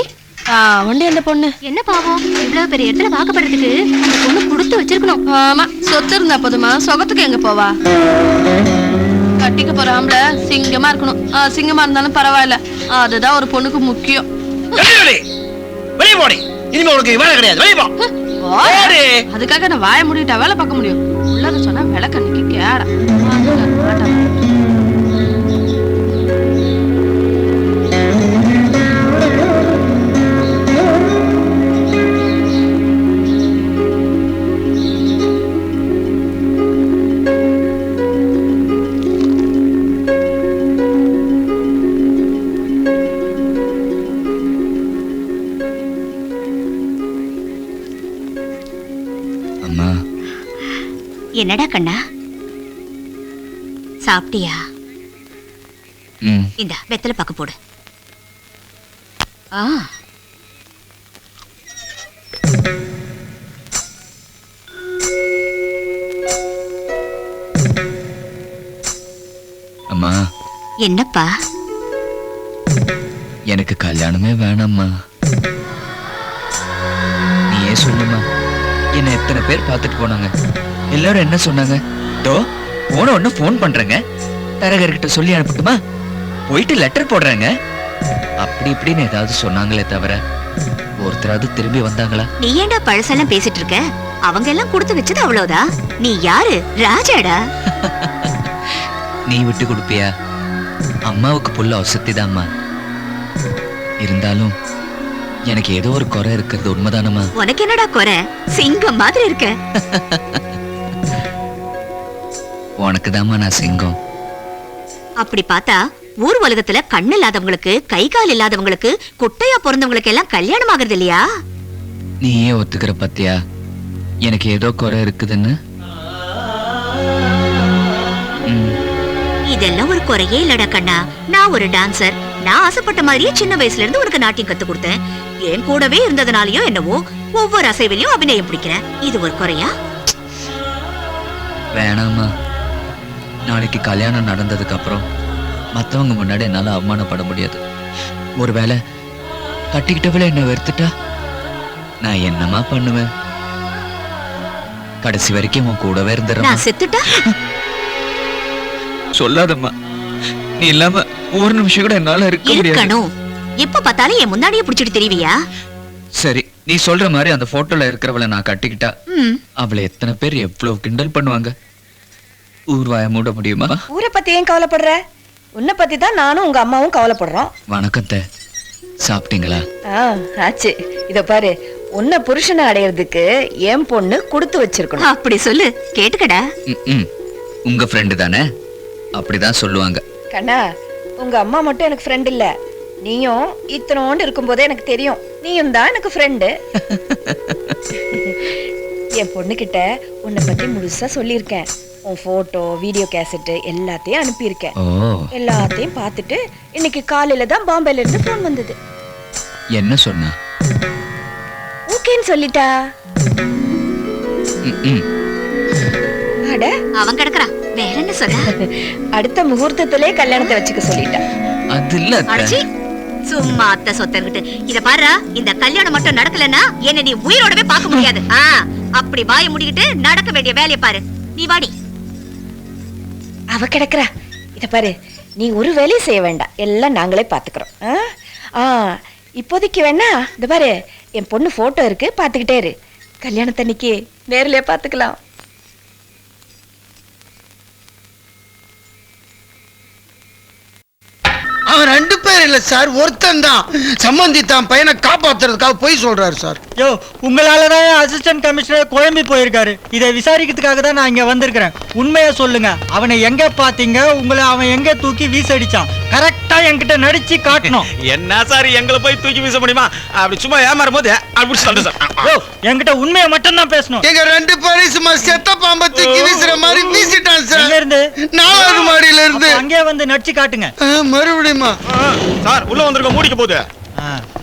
ஒண்டே அந்த பொண்ணு என்ன பாவம்? இவ்வளவு பெரிய இடத்துல வாக்கப்படுறதுக்கு அந்த பொண்ணு கொடுத்து வச்சிருக்கணும். ஆமா, சொத்து இருந்தா போதுமா, சொகத்துக்கு எங்க போவா? கட்டிக்க போற ஆம்பளை சிங்கமா இருக்கணும். சிங்கமா இருந்தாலும் பரவாயில்ல, அதுதான் ஒரு பொண்ணுக்கு முக்கியம். வெளியே போடி. இனிமே உனக்கு வேலை கிடையாது. வெளியே போ. அதுக்காக நான் வாய முடிட்டா வேலை பார்க்க முடியும்? உள்ளத சொன்னா விளக்கண்ணிக்கு கேடா. என்னடா கண்ணா, சாப்பிட்டியா? இந்த வெத்தலை பாக்கு போடு. அம்மா. என்னப்பா? எனக்கு கல்யாணமே வேணாம்மா. நீயே சொல்லுமா. என்ன எத்தனை பேர் பார்த்துட்டு போனாங்க. எல்லாரும் என்ன சொன்னாங்க? தோ போன ஒண்ணு போன் பண்றேங்க, தரகர்கிட்ட சொல்லி அனுப்பட்டுமா, போயிட்டு லெட்டர் போடுறாங்க, அப்படி இப்படின்னு ஏதாவது சொன்னாங்களே தவிர ஒருத்தராவது திரும்பி வந்தாங்களா? நீ ஏண்டா பழசெல்லாம் பேசிட்டு இருக்க? அவங்க எல்லாம் கொடுத்து வச்சது அவ்வளவுதான். நீ யாரு? ராஜாடா. நீ விட்டு கொடுப்பியா? அம்மாவுக்கு புள்ள வசதிதாம்மா. இருந்தாலும் எனக்கு ஏதோ ஒரு குறை இருக்கிறது உண்மைதானம்மா. உனக்கு என்னடா குறை? சிங்கம் மாதிரி இருக்க. உனக்கு தாம்மா நான் சிங்கம். அப்படி பார்த்தா ஊர் உலகத்துல கண்ணு இல்லாதவங்களுக்கு, கை கால் இல்லாதவங்களுக்கு, குட்டையா பிறந்தவங்களுக்கு எல்லாம் கல்யாணம் ஆகுறது இல்லையா? நீயே ஒத்துக்கிற பத்தியா எனக்கு ஏதோ குறை இருக்குதுன்னு? இதெல்லாம் ஒரு குறையே இல்லடா கண்ணா. நான் ஒரு டான்சர். நான் ஆசைப்பட்ட மாதிரியே சின்ன வயசுல இருந்து உனக்கு நாட்டியம் கத்து கொடுத்தேன். என் கூடவே இருந்ததுனாலயோ என்னவோ ஒவ்வொரு அசைவிலையும் அபிநயம் பிடிக்கிறேன். இது ஒரு குறையா? வேணாமா. நாளைக்கு கல்யாணம் நடந்ததுக்கு அப்புறம் மத்தவங்க முன்னாடி என்னால அவமானப்பட முடியாது. ஒருவேளை கட்டிக்கிட்டவள என்ன வெறுத்துட்டா நான் என்னமா பண்ணுவேன்? கடைசி வரைக்கும் உன் கூடவே இருந்துறேன். நான் செத்துட்டா? சொல்லாதம்மா. நீ இல்லாம ஒரு நிமிஷம் கூட என்னால இருக்க முடியாது. எப்ப பார்த்தாலும் என் முன்னாடியே புடிச்சிட்டு தெரிவியா? சரி, நீ சொல்ற மாதிரி அந்த போட்டோல இருக்கிறவளை நான் கட்டிக்கிட்டா அவளை எத்தனை பேர் எவ்வளவு கிண்டல் பண்ணுவாங்க. ஊர்வாய மூட முடியுமா? ஊரை பத்தி ஏன் கவலைப்படுற? உன்னை பத்தி தான் நானும் உங்க அம்மாவும் கவலைப்படுறோம். வணக்கத்தை. சாப்பிட்டீங்களா? ஆச்சு. இத பாரு, உன்னை புருஷனை அடையிறதுக்கு என் பொண்ணு கொடுத்து வச்சிருக்கணும். அப்படி சொல்லு, கேட்டுக்கடா. உங்க ஃப்ரெண்டு தானே? அப்படிதான் சொல்லுவாங்க. கண்ணா, உங்க அம்மா மட்டும் எனக்கு ஃப்ரெண்ட் இல்ல. நீயும் இத்தனோண்டு இருக்கும்போதே எனக்கு தெரியும் நீயும் தான் எனக்கு ஃப்ரெண்டு. என் பொண்ணுகிட்ட உன்னை பத்தி முழுசா சொல்லியிருக்கேன். உன் போட்டோ, வீடியோ கேசட் எல்லாத்தையும் அனுப்பியிருக்கேன். எல்லாத்தையும் பார்த்துட்டு இன்னைக்கு காலையில தான் பாம்பேல இருந்து போன் வந்தது. என்ன சொன்னா? ஓகேன்னு சொல்லிட்டா. அட, அவன் கிடக்குறான். வேற என்ன சொல்ற? அடுத்த முகூர்த்தத்திலே கல்யாணத்தை வச்சுக்க சொல்லிட்டா. அது இல்ல அச்சி, சும்மா அத்தை சொத்தர்கிட்ட. இத பாரு, இந்த கல்யாணம் மட்டும் நடக்கலன்னா என்ன நீ உயிரோடவே பார்க்க முடியாது. அப்படி வாயை முடிக்கிட்டு நடக்க வேண்டிய வேலையை பாரு. நீ வாடி. அவ கிடக்குறா. இத பாரு, நீ ஒரு வேலையும் செய்ய வேண்டாம், எல்லாம் நாங்களே பாத்துக்கிறோம். இப்போதைக்கு வேணா இந்த பாரு, என் பொண்ணு போட்டோ இருக்கு, பாத்துக்கிட்டே இரு. கல்யாணத்தன்னைக்கு நேர்லயே பாத்துக்கலாம். அவன் 2 பேர் இல்ல சார், ஒருத்தன் தான். சம்பந்தி தான் பையனை காப்பாத்துறதுக்காக போய் சொல்றாரு சார். யோ, உங்களாலதான் அசிஸ்டன்ட் கமிஷனர் குழம்பி போயிருக்காரு. இதை விசாரிக்கிறதுக்காக தான் நான் இங்க வந்திருக்கிறேன். உண்மையா சொல்லுங்க, அவனை எங்க பாத்தீங்க? உங்களை அவன் எங்க தூக்கி வீசடிச்சான்? கரெக்டா என்கிட்ட நடிச்சு காட்டணும். என்ன சார், எங்களை போய் தூக்கி வீச முடியுமா? அப்படி சும்மா ஏமாறும் போது அப்படி சொல்ல சார். என்கிட்ட உண்மையை மட்டும் தான் பேசணும். எங்க 2 பேரும் சும்மா செத்த பாம்பை தூக்கி வீசுற மாதிரி வீசிட்டான் சார். இருந்து 4வது மாடியில இருந்து அங்கே வந்து நடிச்சு காட்டுங்க. மறுபடியும் சார் உள்ள வந்திருக்க, மூடிக்க போகுது.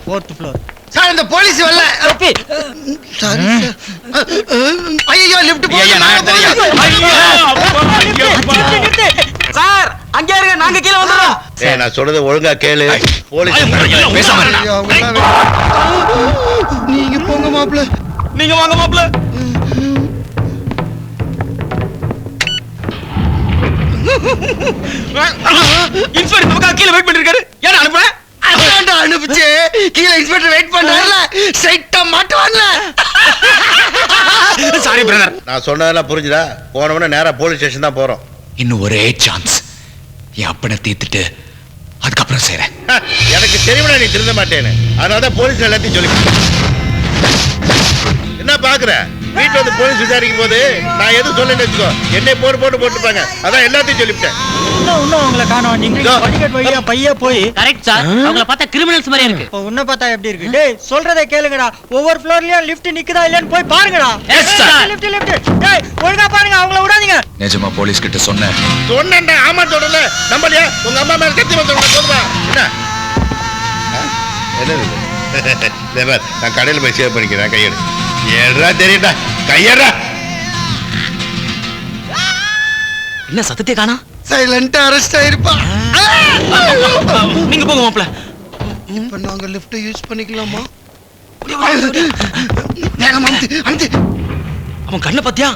4th floor sir. இந்த போலீஸ் வரல. சாரி ஐயோ, லிஃப்ட் போங்க. சார் அங்கே இருங்க, நாங்க கீழே வந்துடுறோம். ஏய், நான் சொல்றதை ஒழுங்கா கேளு. போலீஸ் பேசாம இருடா. ஐயோ, அவங்கெல்லாம் நீங்க போங்க மாப்ள. நீங்க வாங்க மாப்ள. இன்ஸ்பெக்டர் நமக்காக கீழே வெயிட் பண்ணிருக்காரு. ஏன் அனுப்புறேன்? அதான்டா அனுப்பிச்சு. கீழே இன்ஸ்பெக்டர் வெயிட் பண்றாருல, ஸ்ட்ரைட்டா மாட்டுவான்ல. Sorry brother. நான் சொன்னதெல்லாம் புரிஞ்சுதா? போனவன நேரா போலீஸ் ஸ்டேஷன் தான் போறோம். இன்னும் ஒரே சான்ஸ். என் அப்பனை தீர்த்துட்டு அதுக்கப்புறம் செய்றேன். எனக்கு தெரியுமா நீ திருந்த மாட்டேன்னு. அதனாலதான் போலீஸ் எல்லாத்தையும் சொல்லி என்ன பாக்குற? வீட்டுல வந்து போலீஸ் விசாரிக்கும் போது நான் எதுவும் சொல்லணும்னு வச்சுக்கோ, என்னை போட்டுப்பாங்க. அதான் எல்லாத்தையும் சொல்லிவிட்டேன். இன்னும் உங்களை காணோம். நீங்க படிக்கட் வழியா பைய போய் கரெக்ட் சார். அவங்கள பார்த்தா கிரிமினல்ஸ் மாதிரியா இருக்கு. இப்போ உன்னை பார்த்தா எப்படி இருக்கு? டேய் சொல்றதை கேளுங்கடா. ஒவ்வொரு ஃப்ளோர்லயும் லிஃப்ட் நிக்குதா இல்லன்னு போய் பாருங்கடா. லிஃப்ட். டேய் ஒழுங்கா பாருங்க, அவங்கள விடாதீங்க. நிஜமா போலீஸ் கிட்ட சொன்னேன். சொன்னேன்டா. ஆமா சொல்லல. நம்பலையா? உங்க அம்மா மேல கத்தி வந்து சொல்லுவா. என்ன நான் கடையில் போய் சேவ் பண்ணிக்கிறேன். கையெடு. ஏடா தெரியுதா? கையடா. என்ன சத்தத்தை காணோம்? சைலண்டா அரெஸ்ட் ஆயிருப்பா. நீங்க போங்க மாப்ள. இப்ப நாங்க லிஃப்ட் யூஸ் பண்ணிக்கலாமா? வேகமா அமுத்து. அவன் கண்ணை பாத்தியா?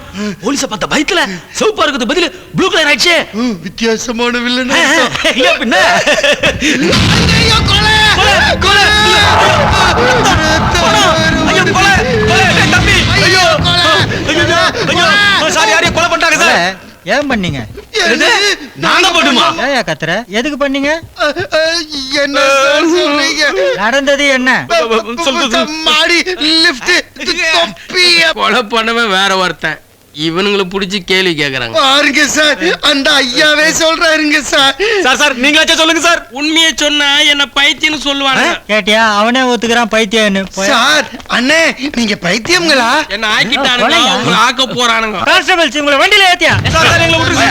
போலீஸ பார்த்த பயத்துல சிவப்பா இருக்குது பதில் ப்ளூ கலர் ஆயிடுச்சு. வித்தியாசமான வில்லன். ஐயா பின்ன. ஐயோ கொலை. கொலை. ஐயோ கொலை. டேய் தம்பி. ஐயோ கொலை. ஐயோ சாரி யாரையும் கொலை பண்ணிட்டாங்க சார். ஏன் பண்ணீங்க? நாங்க பண்ணுமா? ஏயா கத்துற? எதுக்கு பண்ணீங்க? என்ன சொல்றீங்க? நடந்தது என்ன? மாடி லிஃப்ட் தொப்பி. கொலை பண்ணவன் வேற ஒருத்தன். இவனுங்களை புடிச்சு கேள்வி கேக்குறாங்க. பாருங்க சார், அந்த ஐயாவே சொல்றாருங்க சார். சார் நீங்களாச்சும் சொல்லுங்க சார். உண்மையை சொன்னா என்ன பைத்தியம்னு சொல்லுவாங்க. கேட்டியா? அவனே ஒத்துக்கிறான் பைத்தியம்னு. சார் அண்ணே, நீங்க பைத்தியம்களா? என்ன ஆக்கிட்டானுங்க, அவங்க ஆக்க போறானுங்க. கான்ஸ்டபிள்ஸ் உங்களை வண்டியில ஏத்தியா? சார் எங்களை விட்டுருங்க.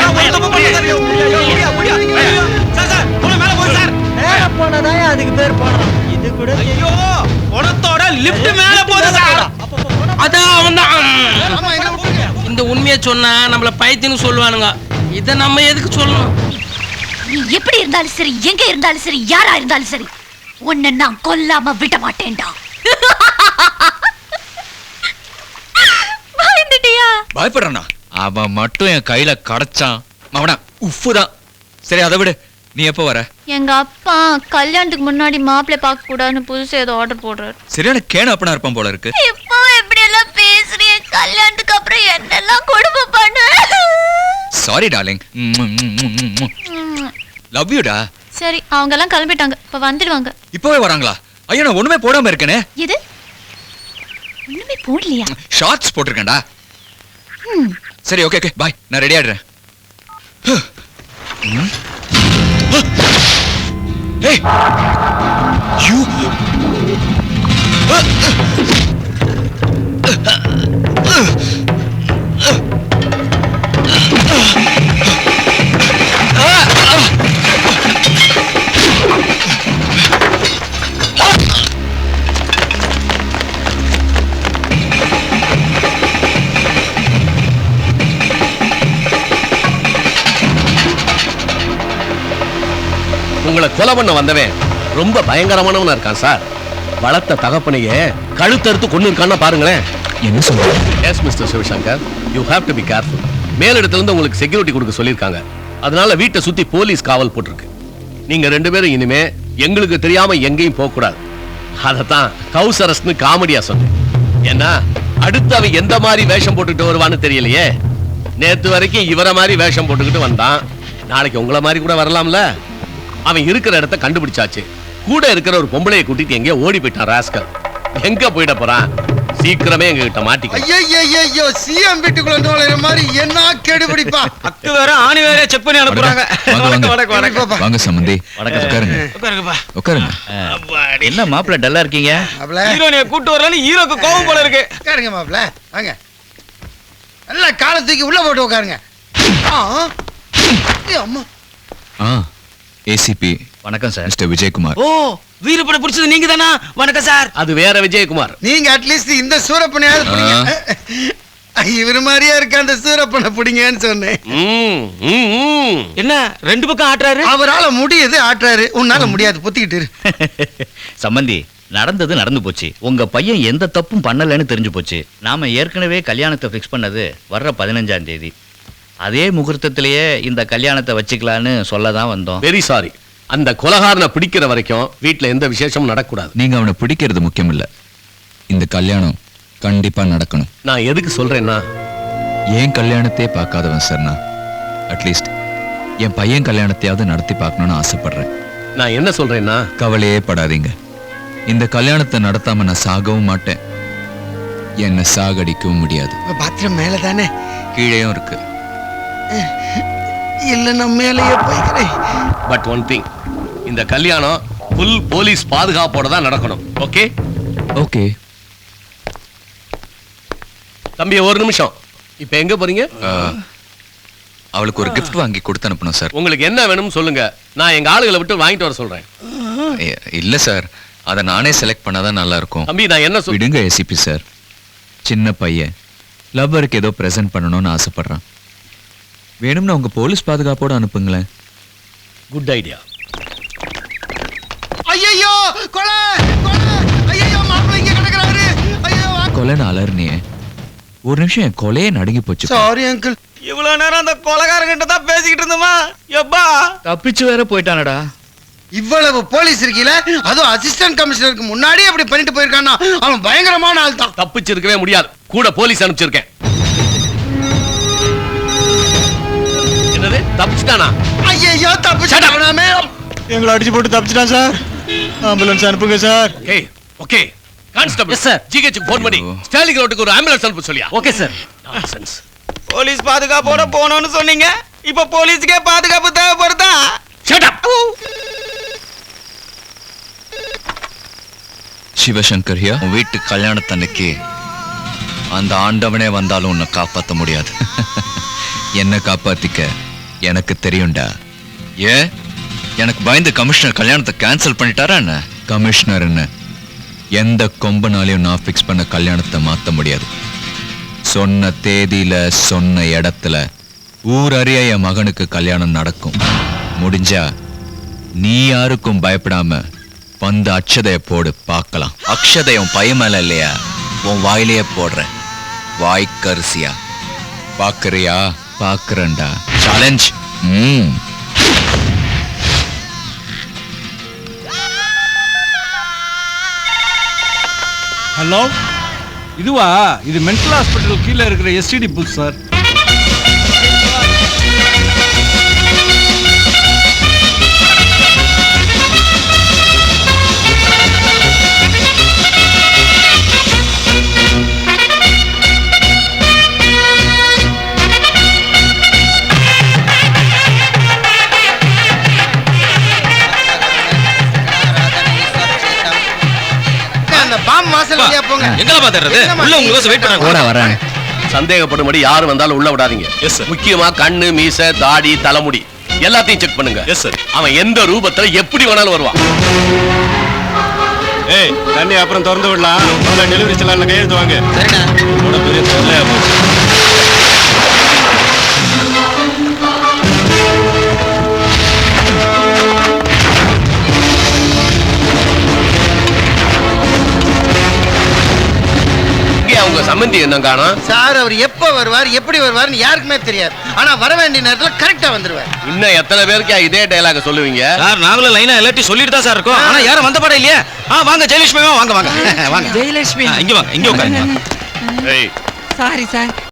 சார் போல மேல போய் சார். மேல போனதாயா அதுக்கு பேர் போனோம். இது கூட ஐயோ உனத்தோட லிஃப்ட் மேல போகுது சார். அதான் அவன்தான். இந்த உண்மையை சொன்னா நம்மள பைத்தியம்னு சொல்லுவானுங்க. இத நம்ம எதுக்கு சொல்லணும்? நீ எப்படி இருந்தாலும் சரி, எங்க இருந்தாலும் சரி, யாரா இருந்தாலும் சரி, உன்னை நான் கொல்லாம விட மாட்டேன்டா. பயந்துட்டியா? பயப்படுறானா? அவன் மட்டும் என் கையில கடச்சான் அவனா உஃப்தான். சரி அதை விடு. நீ எப்போ வர? எங்க அப்பா கல்யாணத்துக்கு முன்னாடி மாப்பிள்ளை பார்க்க கூடாதுன்னு புதுசா ஏதோ ஆர்டர் போடுறாரு. சரியான கேன அப்பனா இருப்பான் போல இருக்கு. இப்போ எப்படி எல்லாம் பேசுறீங்க? கல்யாணத்துக்கு அப்புறம் என்னெல்லாம் கொடுமை பண்ண. Sorry darling. லவ் யூ டா. சரி அவங்க எல்லாம் கிளம்பிட்டாங்க. இப்ப வந்துடுவாங்க. இப்பவே வராங்களா? ஐயோ நான் ஒண்ணுமே போடாம இருக்கேனே. எது? ஒண்ணுமே போடலையா? ஷார்ட்ஸ் போட்டிருக்கேன்டா. சரி ஓகே ஓகே பாய். நான் ரெடி ஆயிடுறேன். Hey! You! உங்களை கொலை பண்ண வந்தவன் ரொம்ப பயங்கரமானவனா இருக்கான் சார். வளர்த்த தகப்பனையே கழுத்தறுத்து கொண்டு இருக்கான்னு பாருங்களேன். என்ன சொல்றீங்க? Yes mister Sivasankar, you have to be careful. மேலிடத்துல இருந்து உங்களுக்கு செக்யூரிட்டி கொடுக்க சொல்லியிருக்காங்க. அதனால வீட்டை சுத்தி போலீஸ் காவல் போட்டிருக்கு. நீங்க ரெண்டு பேரும் இனிமே எங்களுக்கு தெரியாம எங்கேயும் போக கூடாது. அதத்தான் ஹவுஸ் அரெஸ்ட்னு காமெடியா சொன்னேன். ஏன்னா அடுத்து அவன் எந்த மாதிரி வேஷம் போட்டுக்கிட்டு வருவான்னு தெரியலையே. நேத்து வரைக்கும் இவரை மாதிரி வேஷம் போட்டுக்கிட்டு வந்தான். நாளைக்கு உங்களை மாதிரி கூட வரலாம்ல. அவன் இருக்கிற இடத்த கண்டுபிடிச்சாச்சு. கூட இருக்கிற ஒரு பொம்பளையை கூட்டிட்டு எங்கேயோ ஓடி போயிட்டான் ராஸ்கல். எங்க போயிட போறான்? சீக்கிரமே எங்க கிட்ட மாட்டிக்க. ஐயோ சிஎம் வீட்டுக்குள்ள நுழைற மாதிரி என்ன கெடுபிடிப்பா. அக்கு வேற ஆணி வேற செக் பண்ணி அனுப்புறாங்க. வாங்க சம்பந்தி. வணக்கம். உட்காருங்க. உட்காருங்கப்பா. உட்காருங்க. என்ன மாப்பிள்ள டல்லா இருக்கீங்க? ஹீரோனிய கூட்டி வரலன்னு ஹீரோக்கு கோவம் போல இருக்கு. உட்காருங்க மாப்ள. வாங்க. நல்லா காலை தூக்கி உள்ள போட்டு உட்காருங்க. அம்மா. ஏசிபி. வணக்கம் சார். மிஸ்டர் விஜயகுமார். ஓ வீரப்பட பிடிச்சது நீங்க தானா? வணக்கம் சார். அது வேற விஜயகுமார். நீங்க அட்லீஸ்ட் இந்த சூரப்பனையாவது புடிங்க. இவரு மாதிரியா இருக்க அந்த சூரப்பனை பிடிங்கன்னு சொன்னேன். என்ன 2 பக்கம் ஆட்டுறாரு? அவரால முடியுது ஆட்டுறாரு, உன்னால முடியாது, பொத்திக்கிட்டு இரு. சம்பந்தி, நடந்தது நடந்து போச்சு. உங்க பையன் எந்த தப்பும் பண்ணலன்னு தெரிஞ்சு போச்சு. நாம ஏற்கனவே கல்யாணத்தை ஃபிக்ஸ் பண்ணது வர்ற 15ஆம் தேதி. அதே முகூர்த்தத்திலேயே இந்த கல்யாணத்தை வச்சுக்கலான்னு சொல்லதான் வந்தோம். Very sorry. அந்த கொலகாரனை பிடிக்கிற வரைக்கும் வீட்டுல எந்த விசேஷமும் நடக்கூடாது. நீங்க அவனை பிடிக்கிறது முக்கியம் இல்ல, இந்த கல்யாணம் கண்டிப்பா நடக்கணும். நான் எதுக்கு சொல்றேன்னா, ஏன் கல்யாணத்தையே பார்க்காதவன் சார் நான். அட்லீஸ்ட் என் பையன் கல்யாணத்தையாவது நடத்தி பார்க்கணும்னு ஆசைப்படுறேன். நான் என்ன சொல்றேன்னா, கவலையே படாதீங்க. இந்த கல்யாணத்தை நடத்தாம நான் சாகவும் மாட்டேன், என்னை சாகடிக்கவும் முடியாது. பாத்திரம் மேல தானே? கீழேயும் இருக்கு. இல்ல நான் மேலேயே போய்க்கிறேன். பட் ஒன் திங், இந்த கல்யாணம் ஃபுல் போலீஸ் பாதுகாப்போட தான் நடக்கணும். ஓகே? ஓகே. தம்பி ஒரு நிமிஷம், இப்ப எங்க போறீங்க? அவளுக்கு ஒரு gift வாங்கி கொடுத்து அனுப்பணும் சார். உங்களுக்கு என்ன வேணும்னு சொல்லுங்க, நான் எங்க ஆளுகளை விட்டு வாங்கிட்டு வர சொல்றேன். இல்ல சார், அதை நானே செலக்ட் பண்ணாதான் நல்லா இருக்கும். தம்பி நான் என்ன விடுங்க ஏசிபி சார். சின்ன பையன் லவ்வருக்கு ஏதோ பிரசன்ட் பண்ணணும்னு ஆசைப்படுறான். வேணும்னா உங்க போலீஸ் பாதுகாப்போட அனுப்புங்களேன். Good idea. ஐயோ கொலை கொலை! ஐயோ மாப்பிள்ளை இங்க கிடக்குறாரு. ஐயோ கொலைன்னு அலர்னியே, ஒரு நிமிஷம் என் கொலையே நடுங்கி போச்சு. Sorry uncle. இவ்வளவு நேரம் அந்த கொலைகாரங்கிட்ட தான் பேசிக்கிட்டு இருந்தோமா? எப்பா தப்பிச்சு வேற போயிட்டானடா. இவ்வளவு போலீஸ் இருக்கீல, அதுவும் அசிஸ்டன்ட் கமிஷனருக்கு முன்னாடி அப்படி பண்ணிட்டு போயிருக்கானா, அவன் பயங்கரமான ஆள் தான். தப்பிச்சிருக்கவே முடியாது, கூட போலீஸ் அனுப்பிச்சிருக்கேன். என்னது தப்பிச்சிட்டானா? ஐயோ தப்பிச்சிட்டானாமே. எங்களை அடிச்சு போட்டு தப்பிச்சிட்டான் சார். ஆம்புலன்ஸ் அனுப்புங்க சார். ஏய் okay constable. Yes sir. GH phone பண்ணி ஸ்டாலிங் ரோட்டுக்கு ஒரு ஆம்புலன்ஸ் அனுப்ப சொல்லியா? Okay sir. நான்சென்ஸ். போலீஸ் பாதுகாப்போட போனோம்னு சொன்னீங்க, இப்ப போலீஸ்க்கே பாதுகாப்பு தேவைப்படுதா? Shut up. சிவசங்கர் ஹியர். உன் வீட்டு கல்யாணத்தன்னைக்கு அந்த ஆண்டவனே வந்தாலும் உன்னை காப்பாற்ற முடியாது. என்ன காப்பாத்திக்க எனக்கு தெரியும்டா. ஏன் எனக்கு பயந்து கமிஷனர் கல்யாணத்தை கேன்சல் பண்ணிட்டாரா என்ன? கமிஷனர் என்ன எந்த கொம்பனாலையும் நான் ஃபிக்ஸ் பண்ண கல்யாணத்தை மாற்ற முடியாது. சொன்ன தேதியில சொன்ன இடத்துல ஊரறிய என் மகனுக்கு கல்யாணம் நடக்கும். முடிஞ்சா நீ யாருக்கும் பயப்படாம வந்து அக்ஷதைய போடு பார்க்கலாம். அக்ஷதையும் பையன் மேல இல்லையா, உன் வாயிலேயே போடுறேன். வாய்க்கரிசியா பாக்குறியா? பாக்குறேன்டா. சேலஞ்ச். ஹலோ, இதுவா? இது மென்டல் ஹாஸ்பிட்டல் கீழே இருக்கிற எஸ்டிடி பூத் சார். எங்கல பாத்துறது? உள்ள உங்களுக்கு வெயிட் பண்றாங்க. ஓட வரேன். சந்தேகப்படும்படி யாரும் வந்தாலும் உள்ள விடாதீங்க. முக்கியமா கண்ணு, மீசை, தாடி, தலைமுடி எல்லாத்தையும் செக் பண்ணுங்க. Yes sir. அவன் எந்த ரூபத்துல எப்படி வேணாலும் வருவான். ஏய், தண்ணி அப்புறம் திறந்து விடலாம். முதல்ல டெலிவரி செல்லான்ல கையெழுத்து வாங்க. சரிண்ணா. உன்னோட பெரிய தொல்லையா போச்சு. அவங்க சம்பந்தி என்ன காணோம் சார்? அவர் எப்ப வருவார், எப்படி வருவார்னு யாருக்குமே தெரியாது. ஆனா வர வேண்டிய நேரத்துல கரெக்டா வந்துருவார். இன்னும் எத்தனை பேருக்கு இதே டயலாக சொல்லுவீங்க? சார் நாங்களும் லைனா எல்லாத்தையும் சொல்லிட்டு தான் சார் இருக்கோம். ஆனா யாரும் வந்த படம் இல்லையா? வாங்க ஜெயலட்சுமி, வாங்க வாங்க வாங்க. ஜெயலட்சுமி இங்க வாங்க, இங்க உட்காருங்க. ஏய் சாரி சார்.